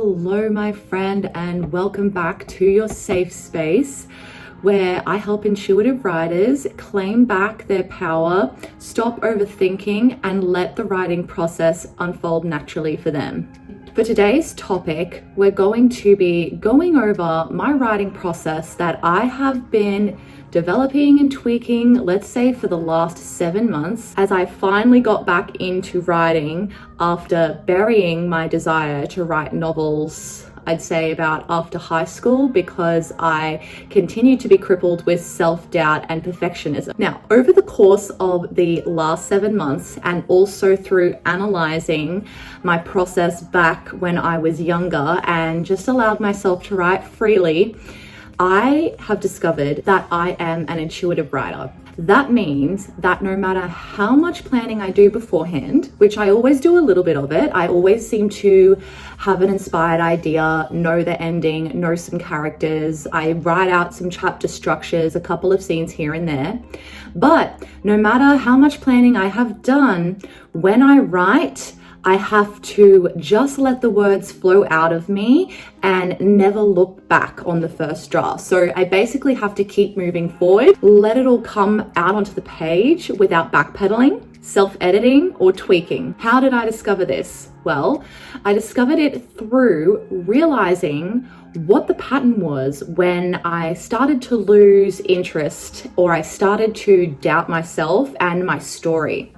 Hello, my friend, and welcome back to your safe space where I help intuitive writers claim back their power, stop overthinking, and let the writing process unfold naturally for them. For today's topic, we're going to be going over my writing process that I have been developing and tweaking, let's say for the last 7 months, as I finally got back into writing after burying my desire to write novels, I'd say about after high school, because I continued to be crippled with self-doubt and perfectionism. Now, over the course of the last 7 months, and also through analyzing my process back when I was younger and just allowed myself to write freely, I have discovered that I am an intuitive writer. That means that no matter how much planning I do beforehand, which I always do a little bit of it, I always seem to have an inspired idea, know the ending, know some characters, I write out some chapter structures, a couple of scenes here and there. But no matter how much planning I have done, when I write, I have to just let the words flow out of me and never look back on the first draft. So I basically have to keep moving forward, let it all come out onto the page without backpedaling, self-editing, or tweaking. How did I discover this? Well, I discovered it through realizing what the pattern was when I started to lose interest or I started to doubt myself and my story.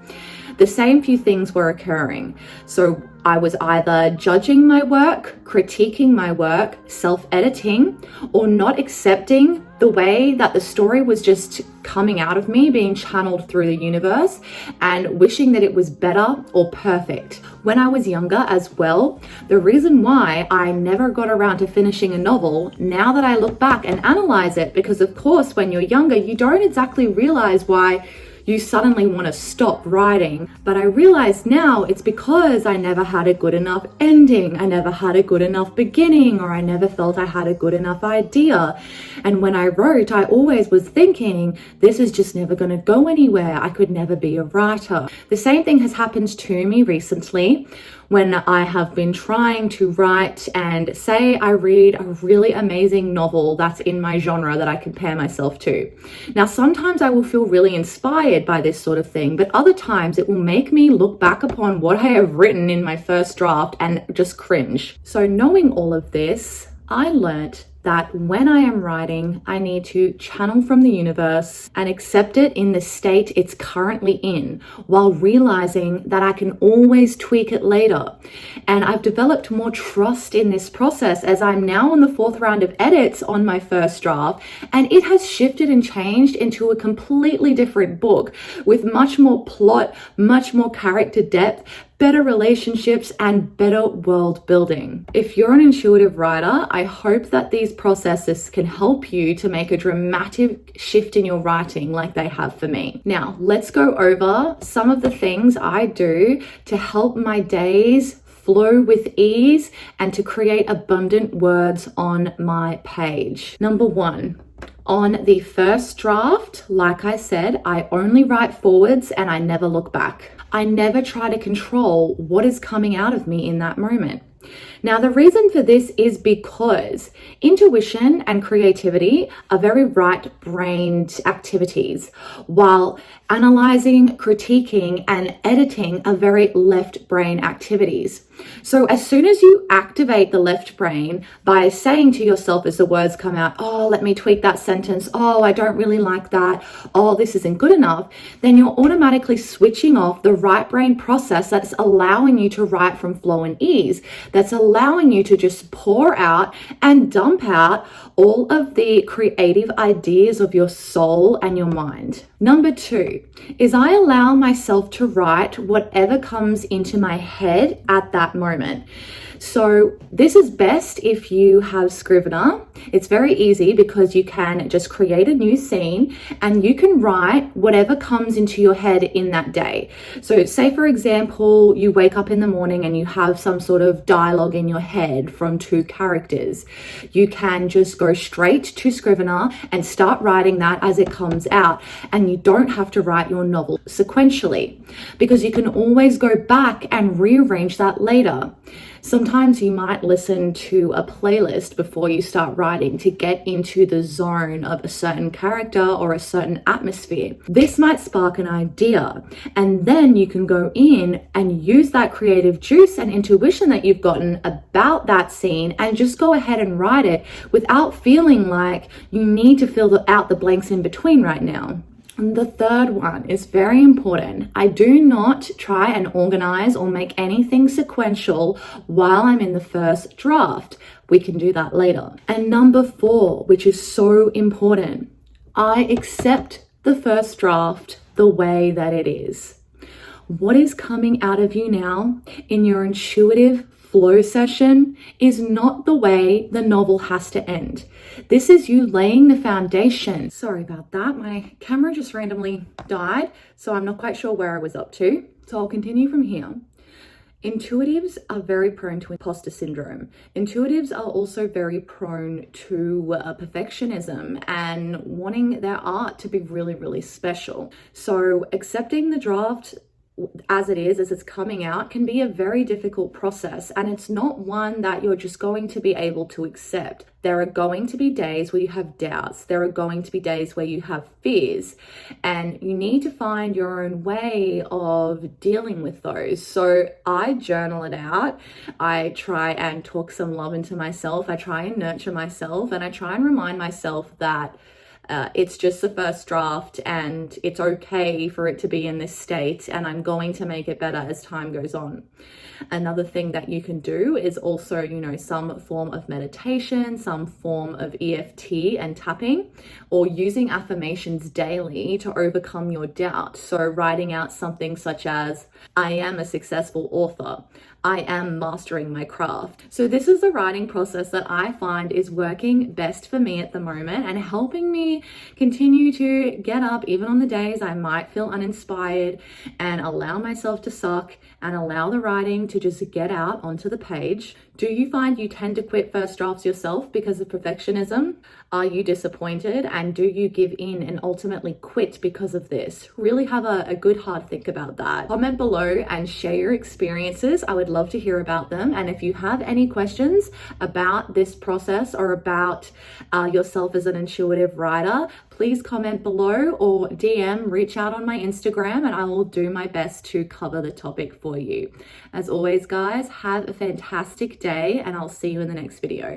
The same few things were occurring. So I was either judging my work, critiquing my work, self-editing, or not accepting the way that the story was just coming out of me, being channeled through the universe, and wishing that it was better or perfect. When I was younger as well, the reason why I never got around to finishing a novel, now that I look back and analyze it, because of course when you're younger, you don't exactly realize why you suddenly want to stop writing. But I realize now it's because I never had a good enough ending. I never had a good enough beginning, or I never felt I had a good enough idea. And when I wrote, I always was thinking, this is just never going to go anywhere. I could never be a writer. The same thing has happened to me recently when I have been trying to write, and say I read a really amazing novel that's in my genre that I compare myself to. Now, sometimes I will feel really inspired by this sort of thing, but other times it will make me look back upon what I have written in my first draft and just cringe. So knowing all of this, I learnt that when I am writing, I need to channel from the universe and accept it in the state it's currently in, while realizing that I can always tweak it later. And I've developed more trust in this process as I'm now on the 4th round of edits on my first draft, and it has shifted and changed into a completely different book with much more plot, much more character depth, better relationships, and better world building. If you're an intuitive writer, I hope that these processes can help you to make a dramatic shift in your writing like they have for me. Now, let's go over some of the things I do to help my days flow with ease and to create abundant words on my page. Number 1. On the first draft, like I said, I only write forwards and I never look back. I never try to control what is coming out of me in that moment. Now, the reason for this is because intuition and creativity are very right-brained activities, while analyzing, critiquing, and editing are very left-brain activities. So as soon as you activate the left brain by saying to yourself as the words come out, oh, let me tweak that sentence, oh, I don't really like that, oh, this isn't good enough, then you're automatically switching off the right brain process that's allowing you to write from flow and ease, that's allowing you to just pour out and dump out all of the creative ideas of your soul and your mind. Number 2 is I allow myself to write whatever comes into my head at that moment. So this is best if you have Scrivener. It's very easy because you can just create a new scene and you can write whatever comes into your head in that day. So say, for example, you wake up in the morning and you have some sort of dialogue in your head from 2 characters. You can just go straight to Scrivener and start writing that as it comes out. And and you don't have to write your novel sequentially, because you can always go back and rearrange that later. Sometimes you might listen to a playlist before you start writing to get into the zone of a certain character or a certain atmosphere. This might spark an idea, and then you can go in and use that creative juice and intuition that you've gotten about that scene and just go ahead and write it without feeling like you need to fill out the blanks in between right now. And the third one is very important. I do not try and organize or make anything sequential while I'm in the first draft. We can do that later. And number 4, which is so important, I accept the first draft the way that it is. What is coming out of you now in your intuitive flow session is not the way the novel has to end. This is you laying the foundation. Sorry about that. My camera just randomly died, so I'm not quite sure where I was up to. So I'll continue from here. Intuitives are very prone to imposter syndrome. Intuitives are also very prone to perfectionism and wanting their art to be really, really special. So accepting the draft as it is, as it's coming out, can be a very difficult process, and it's not one that you're just going to be able to accept. There are going to be days where you have doubts. There are going to be days where you have fears, and you need to find your own way of dealing with those. So I journal it out. I try and talk some love into myself. I try and nurture myself, and I try and remind myself that it's just the first draft and it's okay for it to be in this state, and I'm going to make it better as time goes on. Another thing that you can do is also, some form of meditation, some form of EFT and tapping, or using affirmations daily to overcome your doubt. So writing out something such as, I am a successful author. I am mastering my craft. So this is the writing process that I find is working best for me at the moment and helping me continue to get up even on the days I might feel uninspired, and allow myself to suck and allow the writing to just get out onto the page. Do you find you tend to quit first drafts yourself because of perfectionism? Are you disappointed, and do you give in and ultimately quit because of this? Really have a good hard think about that. Comment below and share your experiences. I would love to hear about them. And if you have any questions about this process or about yourself as an intuitive writer, please comment below or reach out on my Instagram, and I will do my best to cover the topic for you. As always, guys, have a fantastic day, and I'll see you in the next video.